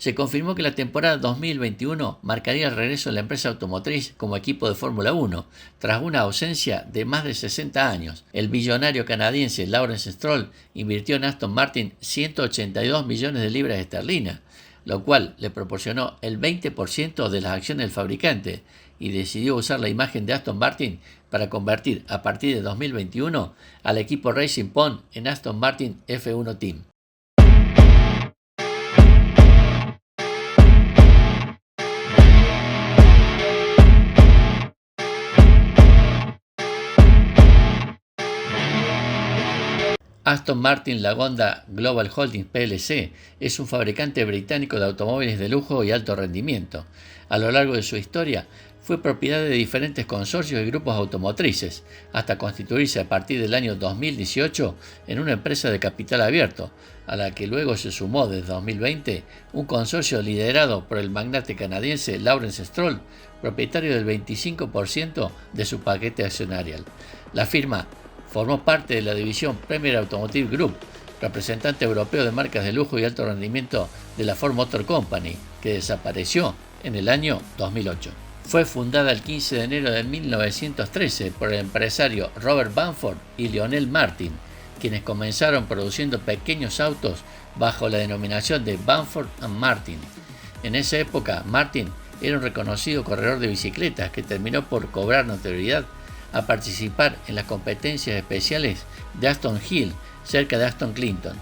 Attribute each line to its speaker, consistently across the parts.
Speaker 1: Se confirmó que la temporada 2021 marcaría el regreso de la empresa automotriz como equipo de Fórmula 1, tras una ausencia de más de 60 años. El billonario canadiense Lawrence Stroll invirtió en Aston Martin 182 millones de libras esterlinas, lo cual le proporcionó el 20% de las acciones del fabricante, y decidió usar la imagen de Aston Martin para convertir a partir de 2021 al equipo Racing Point en Aston Martin F1 Team. Aston Martin Lagonda Global Holdings plc es un fabricante británico de automóviles de lujo y alto rendimiento. A lo largo de su historia, fue propiedad de diferentes consorcios y grupos automotrices, hasta constituirse a partir del año 2018 en una empresa de capital abierto, a la que luego se sumó desde 2020 un consorcio liderado por el magnate canadiense Lawrence Stroll, propietario del 25% de su paquete accionarial. La firma formó parte de la división Premier Automotive Group, representante europeo de marcas de lujo y alto rendimiento de la Ford Motor Company, que desapareció en el año 2008. Fue fundada el 15 de enero de 1913 por el empresario Robert Bamford y Lionel Martin, quienes comenzaron produciendo pequeños autos bajo la denominación de Bamford & Martin. En esa época, Martin era un reconocido corredor de bicicletas que terminó por cobrar notoriedad a participar en las competencias especiales de Aston Hill, cerca de Aston Clinton.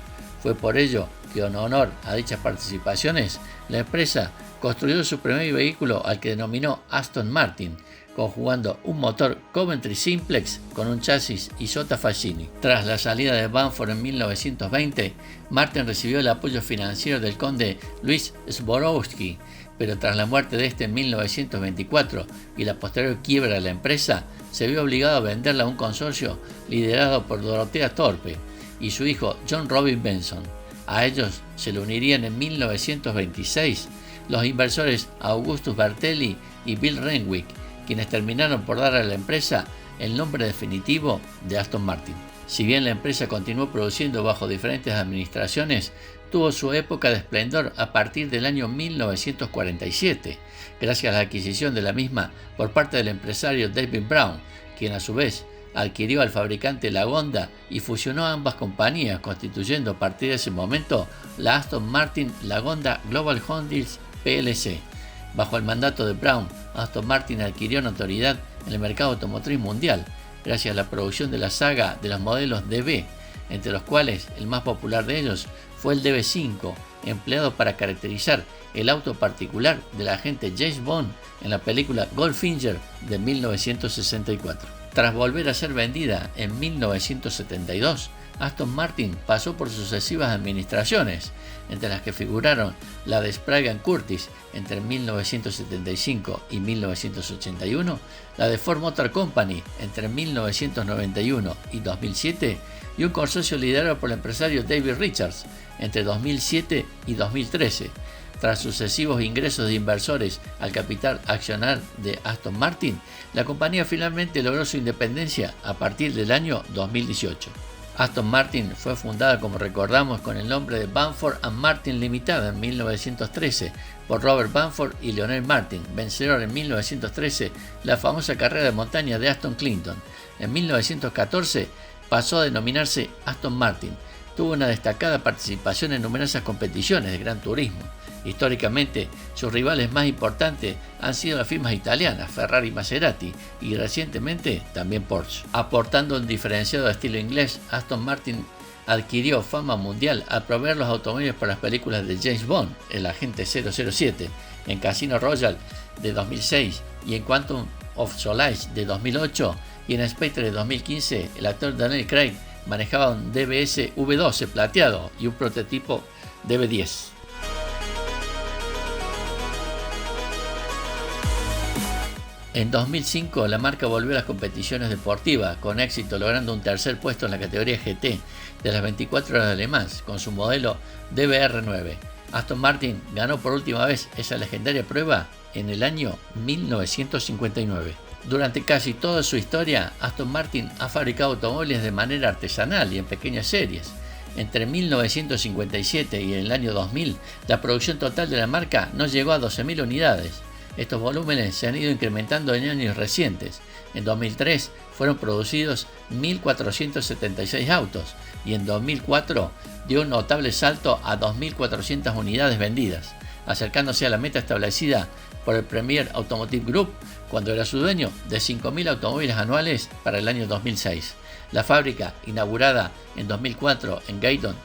Speaker 1: Fue por ello que, en honor a dichas participaciones, la empresa construyó su primer vehículo, al que denominó Aston Martin, conjugando un motor Coventry Simplex con un chasis Isotta Fascini. Tras la salida de Bamford en 1920, Martin recibió el apoyo financiero del conde Louis Sborowski, pero tras la muerte de este en 1924 y la posterior quiebra de la empresa, se vio obligado a venderla a un consorcio liderado por Dorothea Thorpe y su hijo John Robin Benson. A ellos se le unirían en 1926 los inversores Augustus Bertelli y Bill Renwick, quienes terminaron por dar a la empresa el nombre definitivo de Aston Martin. Si bien la empresa continuó produciendo bajo diferentes administraciones, tuvo su época de esplendor a partir del año 1947, gracias a la adquisición de la misma por parte del empresario David Brown, quien a su vez adquirió al fabricante Lagonda y fusionó ambas compañías, constituyendo a partir de ese momento la Aston Martin Lagonda Global Holdings plc. Bajo el mandato de Brown, Aston Martin adquirió notoriedad en el mercado automotriz mundial, gracias a la producción de la saga de los modelos DB, entre los cuales el más popular de ellos fue el DB5, empleado para caracterizar el auto particular del agente James Bond en la película Goldfinger de 1964. Tras volver a ser vendida en 1972, Aston Martin pasó por sucesivas administraciones, entre las que figuraron la de Sprague & Curtis entre 1975 y 1981, la de Ford Motor Company entre 1991 y 2007 y un consorcio liderado por el empresario David Richards entre 2007 y 2013. Tras sucesivos ingresos de inversores al capital accionar de Aston Martin, la compañía finalmente logró su independencia a partir del año 2018. Aston Martin fue fundada, como recordamos, con el nombre de Bamford & Martin Limitada en 1913 por Robert Bamford y Lionel Martin, vencedor en 1913 la famosa carrera de montaña de Aston Clinton. En 1914 pasó a denominarse Aston Martin. Tuvo una destacada participación en numerosas competiciones de gran turismo. Históricamente, sus rivales más importantes han sido las firmas italianas Ferrari y Maserati, y recientemente también Porsche. Aportando un diferenciado estilo inglés, Aston Martin adquirió fama mundial al proveer los automóviles para las películas de James Bond, El Agente 007, en Casino Royale de 2006 y en Quantum of Solace de 2008, y en Spectre de 2015 el actor Daniel Craig manejaba un DBS V12 plateado y un prototipo DB10. En 2005 la marca volvió a las competiciones deportivas, con éxito logrando un tercer puesto en la categoría GT de las 24 horas de Le Mans con su modelo DBR9. Aston Martin ganó por última vez esa legendaria prueba en el año 1959. Durante casi toda su historia, Aston Martin ha fabricado automóviles de manera artesanal y en pequeñas series. Entre 1957 y el año 2000, la producción total de la marca no llegó a 12.000 unidades. Estos volúmenes se han ido incrementando en años recientes. En 2003 fueron producidos 1.476 autos y en 2004 dio un notable salto a 2.400 unidades vendidas, acercándose a la meta establecida por el Premier Automotive Group cuando era su dueño de 5.000 automóviles anuales para el año 2006. La fábrica, inaugurada en 2004 en Gayton,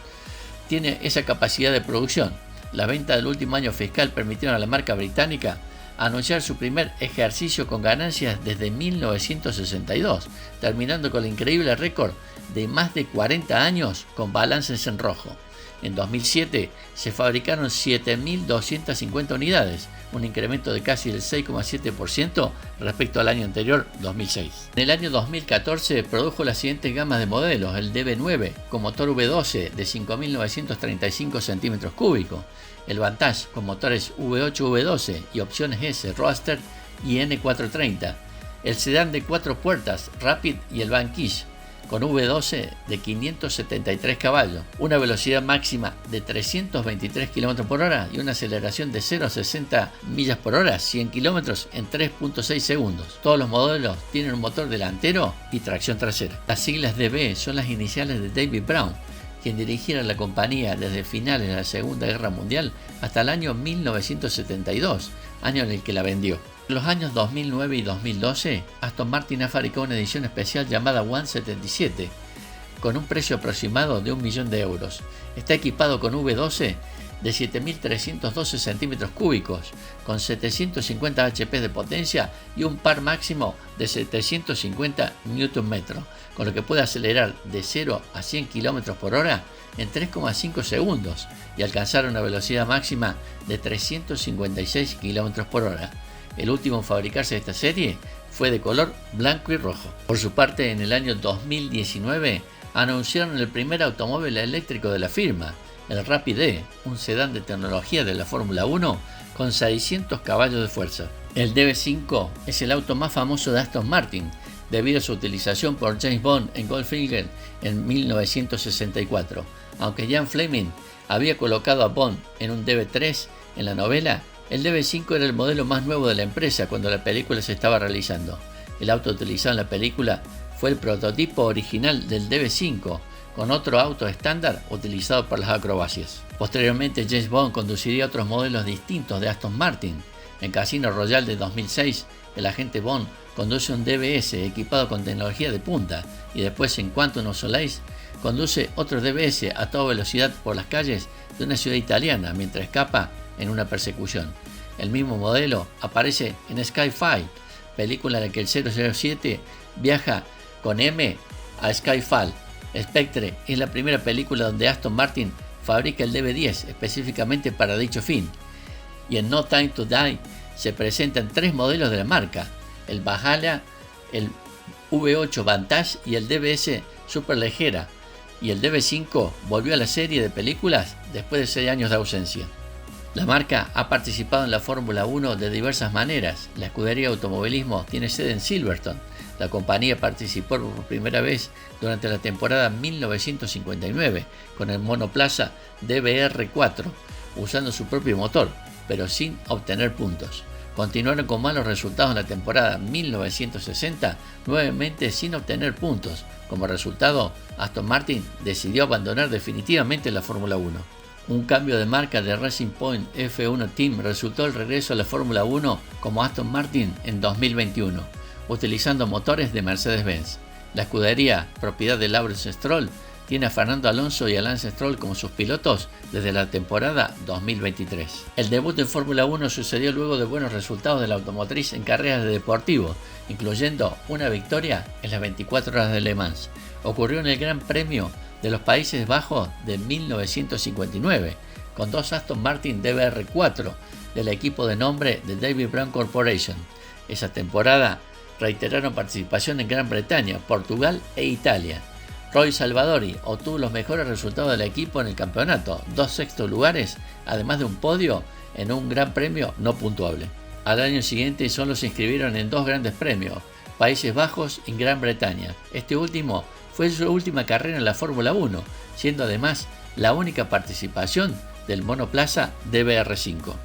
Speaker 1: tiene esa capacidad de producción. Las ventas del último año fiscal permitieron a la marca británica anunciar su primer ejercicio con ganancias desde 1962, terminando con el increíble récord de más de 40 años con balances en rojo. En 2007 se fabricaron 7.250 unidades, un incremento de casi el 6,7% respecto al año anterior, 2006. En el año 2014 produjo las siguientes gamas de modelos: el DB9 con motor V12 de 5.935 cm3, el Vantage con motores V8 V12 y opciones S, Roadster y N430, el sedán de 4 puertas Rapid y el Vanquish con V12 de 573 caballos, una velocidad máxima de 323 km por hora y una aceleración de 0 a 60 millas por hora, 100 km en 3.6 segundos. Todos los modelos tienen un motor delantero y tracción trasera. Las siglas DB son las iniciales de David Brown, quien dirigiera la compañía desde finales de la Segunda Guerra Mundial hasta el año 1972, año en el que la vendió. En los años 2009 y 2012, Aston Martin ha fabricado una edición especial llamada 177, con un precio aproximado de 1 millón de euros. Está equipado con V12 de 7.312 cm3, con 750 HP de potencia y un par máximo de 750 Nm, con lo que puede acelerar de 0 a 100 km por hora en 3,5 segundos y alcanzar una velocidad máxima de 356 km por hora. El último en fabricarse de esta serie fue de color blanco y rojo. Por su parte, en el año 2019 anunciaron el primer automóvil eléctrico de la firma, el Rapid-E, un sedán de tecnología de la Fórmula 1 con 600 caballos de fuerza. El DB5 es el auto más famoso de Aston Martin, debido a su utilización por James Bond en Goldfinger en 1964. Aunque Ian Fleming había colocado a Bond en un DB3 en la novela, el DB5 era el modelo más nuevo de la empresa cuando la película se estaba realizando. El auto utilizado en la película fue el prototipo original del DB5, con otro auto estándar utilizado para las acrobacias. Posteriormente, James Bond conduciría otros modelos distintos de Aston Martin. En Casino Royale de 2006, el agente Bond conduce un DBS equipado con tecnología de punta, y después en Quantum of Solace conduce otro DBS a toda velocidad por las calles de una ciudad italiana mientras escapa en una persecución. El mismo modelo aparece en Skyfall, película en la que el 007 viaja con M a Skyfall. Spectre es la primera película donde Aston Martin fabrica el DB10 específicamente para dicho fin. Y en No Time to Die se presentan 3 modelos de la marca: el Valhalla, el V8 Vantage y el DBS Superleggera. Y el DB5 volvió a la serie de películas después de 6 años de ausencia. La marca ha participado en la Fórmula 1 de diversas maneras. La escudería de automovilismo tiene sede en Silverstone. La compañía participó por primera vez durante la temporada 1959 con el monoplaza DBR4, usando su propio motor, pero sin obtener puntos. Continuaron con malos resultados en la temporada 1960, nuevamente sin obtener puntos. Como resultado, Aston Martin decidió abandonar definitivamente la Fórmula 1. Un cambio de marca de Racing Point F1 Team resultó el regreso a la Fórmula 1 como Aston Martin en 2021, utilizando motores de Mercedes-Benz. La escudería, propiedad de Lawrence Stroll, tiene a Fernando Alonso y a Lance Stroll como sus pilotos desde la temporada 2023. El debut en Fórmula 1 sucedió luego de buenos resultados de la automotriz en carreras de deportivo, incluyendo una victoria en las 24 horas de Le Mans. Ocurrió en el Gran Premio de los Países Bajos de 1959, con 2 Aston Martin DBR4 del equipo de nombre de David Brown Corporation. Esa temporada reiteraron participación en Gran Bretaña, Portugal e Italia. Roy Salvadori obtuvo los mejores resultados del equipo en el campeonato, 2 sextos lugares, además de un podio en un gran premio no puntuable. Al año siguiente solo se inscribieron en 2 grandes premios, Países Bajos y Gran Bretaña. Este último fue su última carrera en la Fórmula 1, siendo además la única participación del monoplaza DBR5.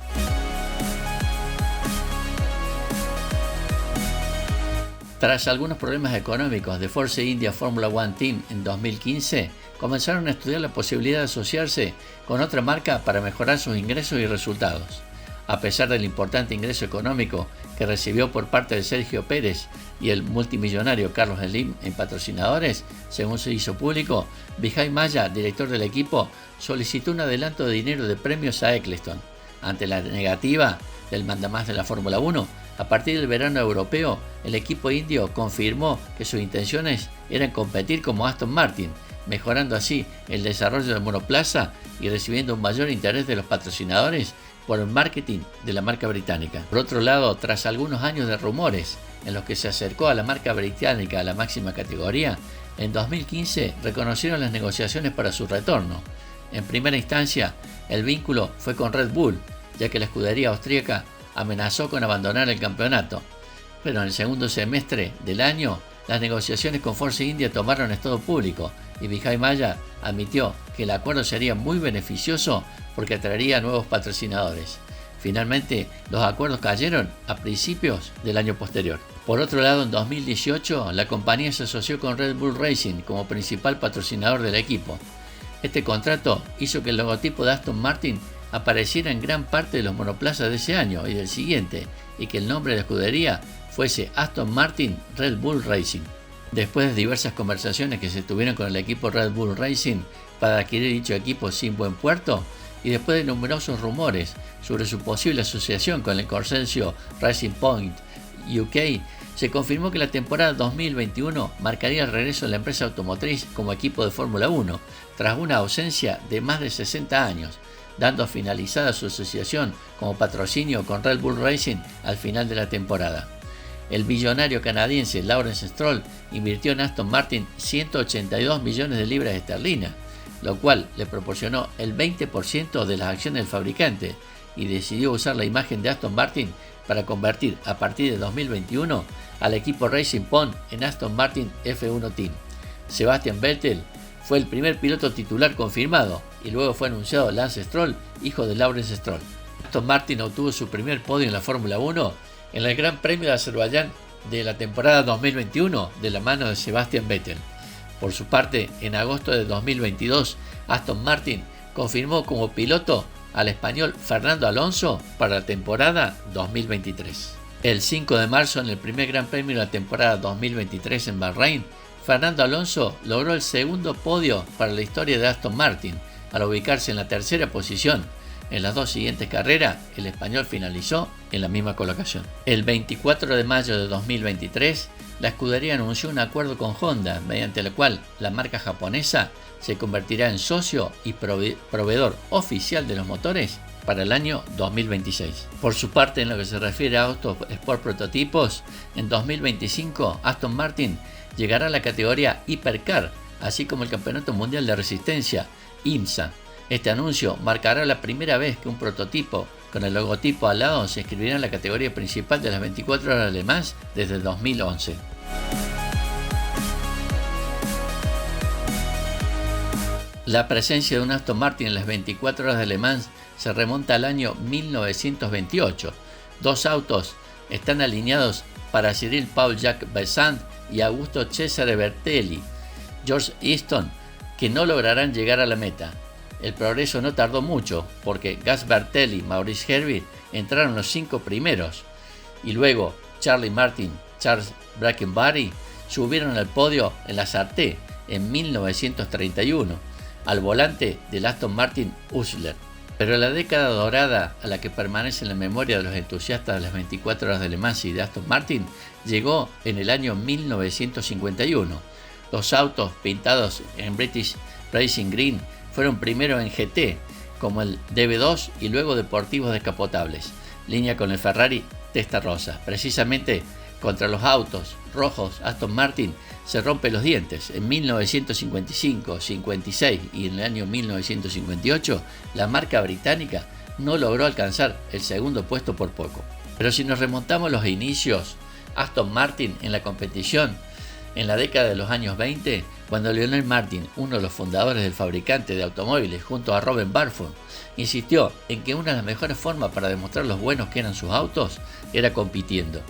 Speaker 1: Tras algunos problemas económicos de Force India Formula One Team en 2015, comenzaron a estudiar la posibilidad de asociarse con otra marca para mejorar sus ingresos y resultados. A pesar del importante ingreso económico que recibió por parte de Sergio Pérez y el multimillonario Carlos Slim en patrocinadores, según se hizo público, Vijay Mallya, director del equipo, solicitó un adelanto de dinero de premios a Eccleston. Ante la negativa del mandamás de la Fórmula 1, a partir del verano europeo, el equipo indio confirmó que sus intenciones eran competir como Aston Martin, mejorando así el desarrollo del monoplaza y recibiendo un mayor interés de los patrocinadores por el marketing de la marca británica. Por otro lado, tras algunos años de rumores en los que se acercó a la marca británica a la máxima categoría, en 2015 reconocieron las negociaciones para su retorno. En primera instancia, el vínculo fue con Red Bull, ya que la escudería austríaca amenazó con abandonar el campeonato. Pero en el segundo semestre del año, las negociaciones con Force India tomaron estado público y Vijay Mallya admitió que el acuerdo sería muy beneficioso porque atraería nuevos patrocinadores. Finalmente, los acuerdos cayeron a principios del año posterior. Por otro lado, en 2018, la compañía se asoció con Red Bull Racing como principal patrocinador del equipo. Este contrato hizo que el logotipo de Aston Martin apareciera en gran parte de los monoplazas de ese año y del siguiente, y que el nombre de la escudería fuese Aston Martin Red Bull Racing. Después de diversas conversaciones que se tuvieron con el equipo Red Bull Racing para adquirir dicho equipo sin buen puerto, y después de numerosos rumores sobre su posible asociación con el consorcio Racing Point UK, se confirmó que la temporada 2021 marcaría el regreso de la empresa automotriz como equipo de Fórmula 1, tras una ausencia de más de 60 años, dando finalizada su asociación como patrocinio con Red Bull Racing al final de la temporada. El billonario canadiense Lawrence Stroll invirtió en Aston Martin 182 millones de libras esterlinas, lo cual le proporcionó el 20% de las acciones del fabricante, y decidió usar la imagen de Aston Martin para convertir a partir de 2021 al equipo Racing Point en Aston Martin F1 Team. Sebastian Vettel fue el primer piloto titular confirmado y luego fue anunciado Lance Stroll, hijo de Lawrence Stroll. Aston Martin obtuvo su primer podio en la Fórmula 1 en el Gran Premio de Azerbaiyán de la temporada 2021 de la mano de Sebastian Vettel. Por su parte, en agosto de 2022, Aston Martin confirmó como piloto al español Fernando Alonso para la temporada 2023. El 5 de marzo, en el primer Gran Premio de la temporada 2023 en Bahrein, Fernando Alonso logró el segundo podio para la historia de Aston Martin, al ubicarse en la tercera posición. En las dos siguientes carreras, el español finalizó en la misma colocación. El 24 de mayo de 2023, la escudería anunció un acuerdo con Honda, mediante el cual la marca japonesa se convertirá en socio y proveedor oficial de los motores para el año 2026. Por su parte, en lo que se refiere a autos Sport prototipos, en 2025 Aston Martin llegará a la categoría Hypercar, así como el Campeonato Mundial de Resistencia, IMSA. Este anuncio marcará la primera vez que un prototipo con el logotipo al lado se inscribirá en la categoría principal de las 24 horas de Le Mans desde el 2011. La presencia de un Aston Martin en las 24 horas de Le Mans se remonta al año 1928. Dos autos están alineados para Cyril Paul-Jacques Bessant y Augusto Cesare Bertelli, George Easton, que no lograrán llegar a la meta. El progreso no tardó mucho, porque Gus Bertelli y Maurice Herbert entraron los 5 primeros, y luego Charlie Martin, Charles Brackenbury subieron al podio en la Sarthe en 1931, al volante del Aston Martin Hustler. Pero la década dorada a la que permanece en la memoria de los entusiastas de las 24 horas de Le Mans y de Aston Martin llegó en el año 1951. Los autos pintados en British Racing Green fueron primero en GT, como el DB2, y luego deportivos descapotables, línea con el Ferrari Testarossa. Precisamente contra los autos rojos, Aston Martin se rompe los dientes. En 1955, 56 y en el año 1958, la marca británica no logró alcanzar el segundo puesto por poco. Pero si nos remontamos a los inicios, Aston Martin en la competición En la década de los años 20, cuando Lionel Martin, uno de los fundadores del fabricante de automóviles junto a Robert Bradford, insistió en que una de las mejores formas para demostrar los buenos que eran sus autos era compitiendo.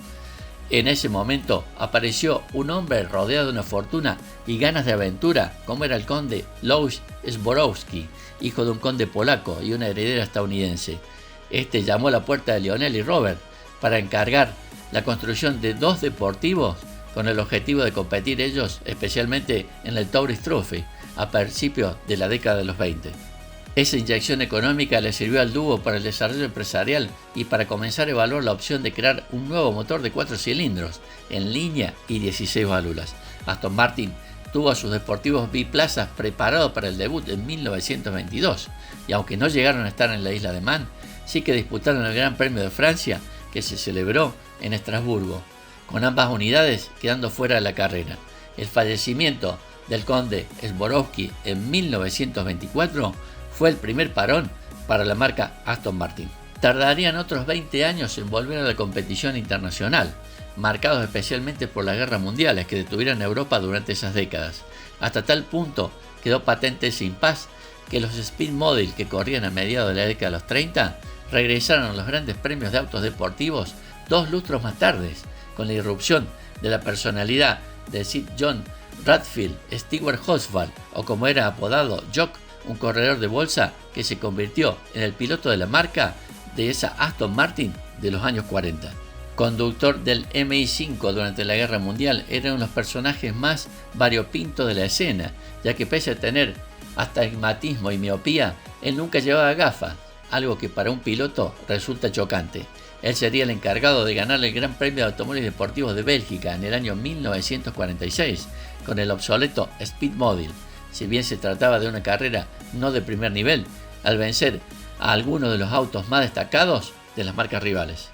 Speaker 1: En ese momento apareció un hombre rodeado de una fortuna y ganas de aventura, como era el conde Louis Zborowski, hijo de un conde polaco y una heredera estadounidense. Este llamó a la puerta de Lionel y Robert para encargar la construcción de 2 deportivos con el objetivo de competir ellos, especialmente en el Tourist Trophy, a principios de la década de los 20. Esa inyección económica le sirvió al dúo para el desarrollo empresarial y para comenzar a evaluar la opción de crear un nuevo motor de 4 cilindros, en línea y 16 válvulas. Aston Martin tuvo a sus deportivos biplazas preparados para el debut en 1922, y aunque no llegaron a estar en la isla de Man, sí que disputaron el Gran Premio de Francia, que se celebró en Estrasburgo, con ambas unidades quedando fuera de la carrera. El fallecimiento del conde Zborowski en 1924 fue el primer parón para la marca Aston Martin. Tardarían otros 20 años en volver a la competición internacional, marcados especialmente por las guerras mundiales que detuvieron a Europa durante esas décadas. Hasta tal punto quedó patente ese impas que los Speed Model que corrían a mediados de la década de los 30 regresaron a los grandes premios de autos deportivos 2 lustros más tarde, con la irrupción de la personalidad de Sir John Radfield, Stewart Horsfall, o como era apodado Jock, un corredor de bolsa que se convirtió en el piloto de la marca de esa Aston Martin de los años 40. Conductor del MI5 durante la Guerra Mundial, era uno de los personajes más variopintos de la escena, ya que pese a tener astigmatismo y miopía, él nunca llevaba gafas, algo que para un piloto resulta chocante. Él sería el encargado de ganar el Gran Premio de Automóviles Deportivos de Bélgica en el año 1946 con el obsoleto Speed Model, si bien se trataba de una carrera no de primer nivel, al vencer a algunos de los autos más destacados de las marcas rivales.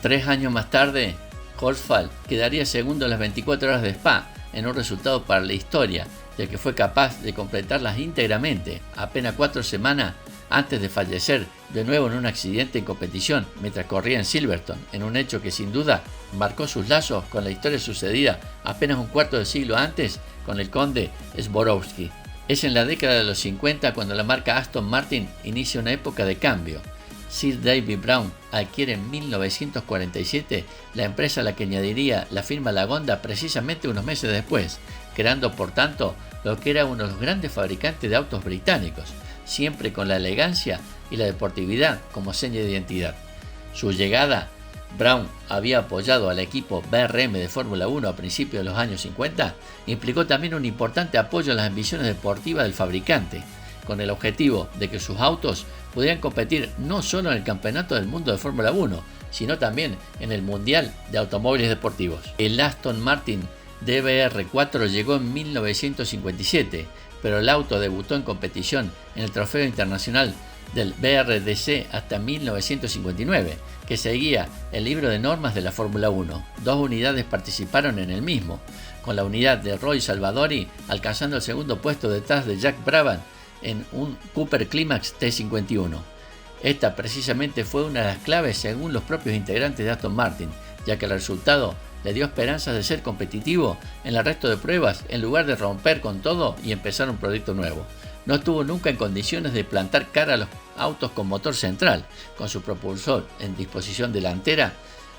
Speaker 1: Tres años más tarde, Horsfall quedaría segundo en las 24 horas de Spa, en un resultado para la historia, ya que fue capaz de completarlas íntegramente apenas 4 semanas antes de fallecer de nuevo en un accidente en competición mientras corría en Silverstone, en un hecho que sin duda marcó sus lazos con la historia sucedida apenas un cuarto de siglo antes con el conde Zborowski. Es en la década de los 50 cuando la marca Aston Martin inicia una época de cambio. Sir David Brown adquiere en 1947 la empresa a la que añadiría la firma Lagonda precisamente unos meses después, creando por tanto lo que era uno de los grandes fabricantes de autos británicos, siempre con la elegancia y la deportividad como seña de identidad. Su llegada, Brown había apoyado al equipo BRM de Fórmula 1 a principios de los años 50, implicó también un importante apoyo a las ambiciones deportivas del fabricante, con el objetivo de que sus autos pudieran competir no solo en el Campeonato del Mundo de Fórmula 1, sino también en el Mundial de Automóviles Deportivos. El Aston Martin DBR4 llegó en 1957, pero el auto debutó en competición en el Trofeo Internacional del BRDC hasta 1959, que seguía el libro de normas de la Fórmula 1. 2 unidades participaron en el mismo, con la unidad de Roy Salvadori alcanzando el segundo puesto detrás de Jack Brabham en un Cooper Climax T51. Esta precisamente fue una de las claves según los propios integrantes de Aston Martin, ya que el resultado le dio esperanzas de ser competitivo en el resto de pruebas en lugar de romper con todo y empezar un proyecto nuevo. No estuvo nunca en condiciones de plantar cara a los autos con motor central, con su propulsor en disposición delantera,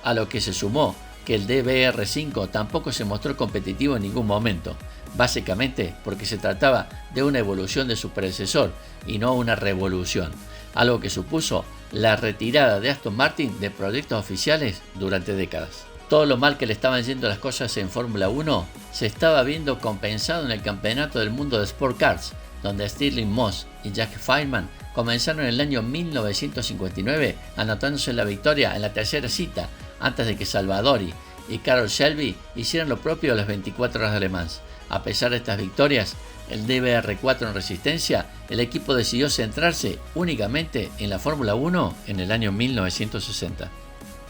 Speaker 1: a lo que se sumó que el DBR5 tampoco se mostró competitivo en ningún momento, básicamente porque se trataba de una evolución de su predecesor y no una revolución, algo que supuso la retirada de Aston Martin de proyectos oficiales durante décadas. Todo lo mal que le estaban yendo las cosas en Fórmula 1 se estaba viendo compensado en el Campeonato del Mundo de Sport Cars, donde Stirling Moss y Jack Fireman comenzaron en el año 1959 anotándose la victoria en la tercera cita, antes de que Salvadori y Carroll Shelby hicieran lo propio a las 24 horas de Le Mans. A pesar de estas victorias, el DBR4 en resistencia, el equipo decidió centrarse únicamente en la Fórmula 1 en el año 1960.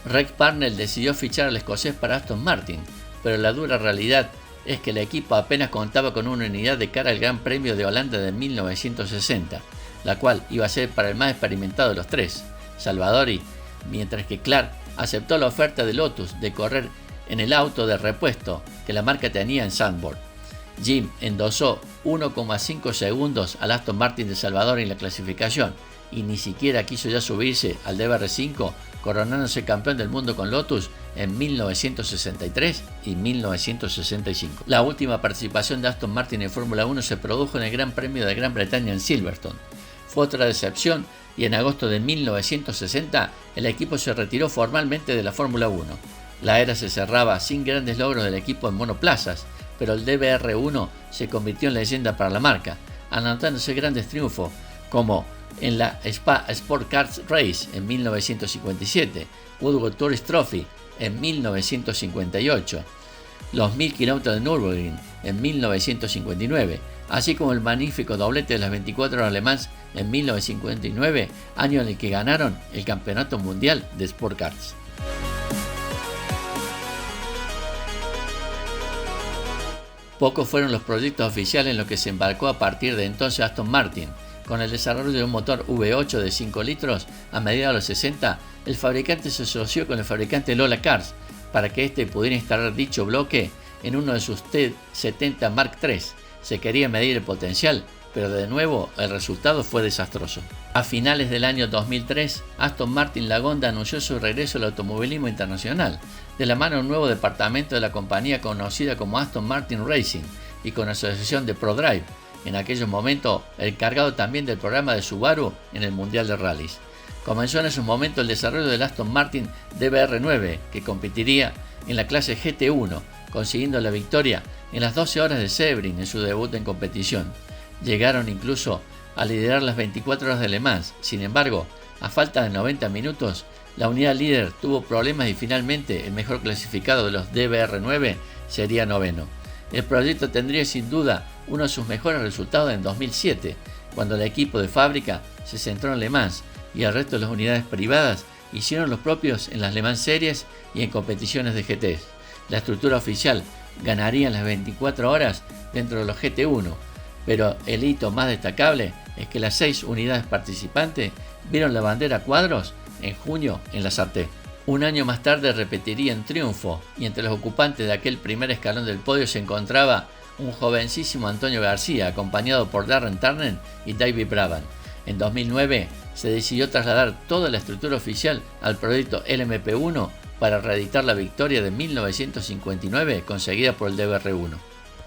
Speaker 1: Rex Parnell decidió fichar al escocés para Aston Martin, pero la dura realidad es que el equipo apenas contaba con una unidad de cara al Gran Premio de Holanda de 1960, la cual iba a ser para el más experimentado de los tres, Salvadori, mientras que Clark aceptó la oferta de Lotus de correr en el auto de repuesto que la marca tenía en Zandvoort. Jim endosó 1,5 segundos al Aston Martin de Salvador en la clasificación y ni siquiera quiso ya subirse al DBR5, coronándose campeón del mundo con Lotus en 1963 y 1965. La última participación de Aston Martin en Fórmula 1 se produjo en el Gran Premio de Gran Bretaña en Silverstone. Fue otra decepción y en agosto de 1960 el equipo se retiró formalmente de la Fórmula 1. La era se cerraba sin grandes logros del equipo en monoplazas, pero el DBR1 se convirtió en leyenda para la marca, anotándose grandes triunfos como en la Spa Sport Cars Race en 1957, Woodward Tourist Trophy en 1958, los 1000 km de Nürburgring en 1959, así como el magnífico doblete de las 24 horas Le Mans en 1959, año en el que ganaron el Campeonato Mundial de Sport Cars. Pocos fueron los proyectos oficiales en los que se embarcó a partir de entonces Aston Martin. Con el desarrollo de un motor V8 de 5 litros a mediados de los 60, el fabricante se asoció con el fabricante Lola Cars para que éste pudiera instalar dicho bloque en uno de sus T70 Mark III. Se quería medir el potencial, pero de nuevo el resultado fue desastroso. A finales del año 2003, Aston Martin Lagonda anunció su regreso al automovilismo internacional, de la mano de un nuevo departamento de la compañía conocida como Aston Martin Racing y con asociación de ProDrive, en aquellos momentos encargado también del programa de Subaru en el Mundial de Rallys. Comenzó en esos momentos el desarrollo del Aston Martin DBR9, que competiría en la clase GT1, consiguiendo la victoria en las 12 horas de Sebring en su debut en competición. Llegaron incluso a liderar las 24 horas de Le Mans. Sin embargo, a falta de 90 minutos, la unidad líder tuvo problemas y finalmente el mejor clasificado de los DBR9 sería noveno. El proyecto tendría sin duda uno de sus mejores resultados en 2007, cuando el equipo de fábrica se centró en Le Mans y el resto de las unidades privadas hicieron los propios en las Le Mans Series y en competiciones de GTs. La estructura oficial ganaría en las 24 horas dentro de los GT1, pero el hito más destacable es que las 6 unidades participantes vieron la bandera a cuadros en junio en la Sarthe. Un año más tarde repetiría en triunfo, y entre los ocupantes de aquel primer escalón del podio se encontraba un jovencísimo Antonio García, acompañado por Darren Turner y David Brabham. En 2009 se decidió trasladar toda la estructura oficial al proyecto LMP1 para reeditar la victoria de 1959 conseguida por el DBR1.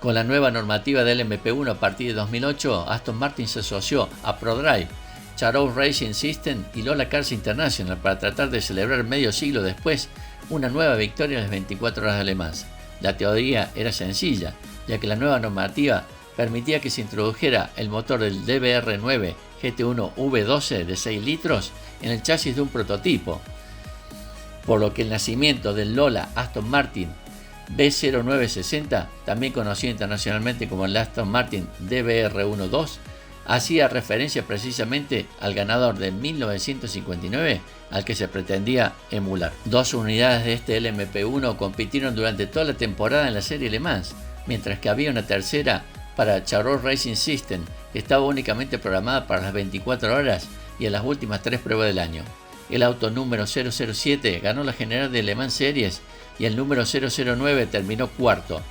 Speaker 1: Con la nueva normativa del LMP1 a partir de 2008, Aston Martin se asoció a ProDrive, Charou Racing System y Lola Cars International para tratar de celebrar medio siglo después una nueva victoria en las 24 horas de Le Mans. La teoría era sencilla, ya que la nueva normativa permitía que se introdujera el motor del DBR9 GT1 V12 de 6 litros en el chasis de un prototipo, por lo que el nacimiento del Lola Aston Martin B0960, también conocido internacionalmente como el Aston Martin DBR12, hacía referencia precisamente al ganador de 1959 al que se pretendía emular. 2 unidades de este LMP1 compitieron durante toda la temporada en la serie Le Mans, mientras que había una tercera para Charou Racing System que estaba únicamente programada para las 24 horas y en las últimas 3 pruebas del año. El auto número 007 ganó la general de Le Mans Series y el número 009 terminó cuarto.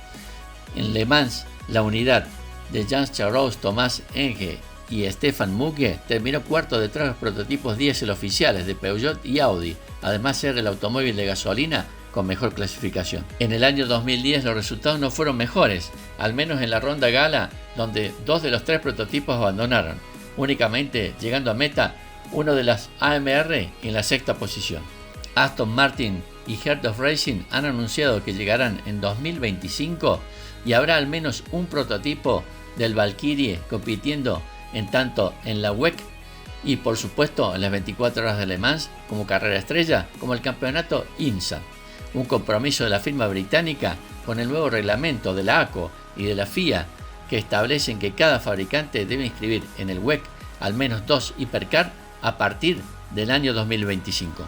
Speaker 1: En Le Mans, la unidad de Jans Charous, Tomás Enge y Stefan Muge terminó cuarto detrás de los prototipos diésel oficiales de Peugeot y Audi, además de ser el automóvil de gasolina con mejor clasificación. En el año 2010 los resultados no fueron mejores, al menos en la ronda gala, donde 2 de los 3 prototipos abandonaron, únicamente llegando a meta uno de las AMR en la 6ª posición. Aston Martin y Heart of Racing han anunciado que llegarán en 2025 y habrá al menos un prototipo del Valkyrie compitiendo en tanto en la WEC y por supuesto en las 24 horas de Le Mans como carrera estrella, como el campeonato IMSA. Un compromiso de la firma británica con el nuevo reglamento de la ACO y de la FIA que establecen que cada fabricante debe inscribir en el WEC al menos 2 hipercar a partir del año 2025.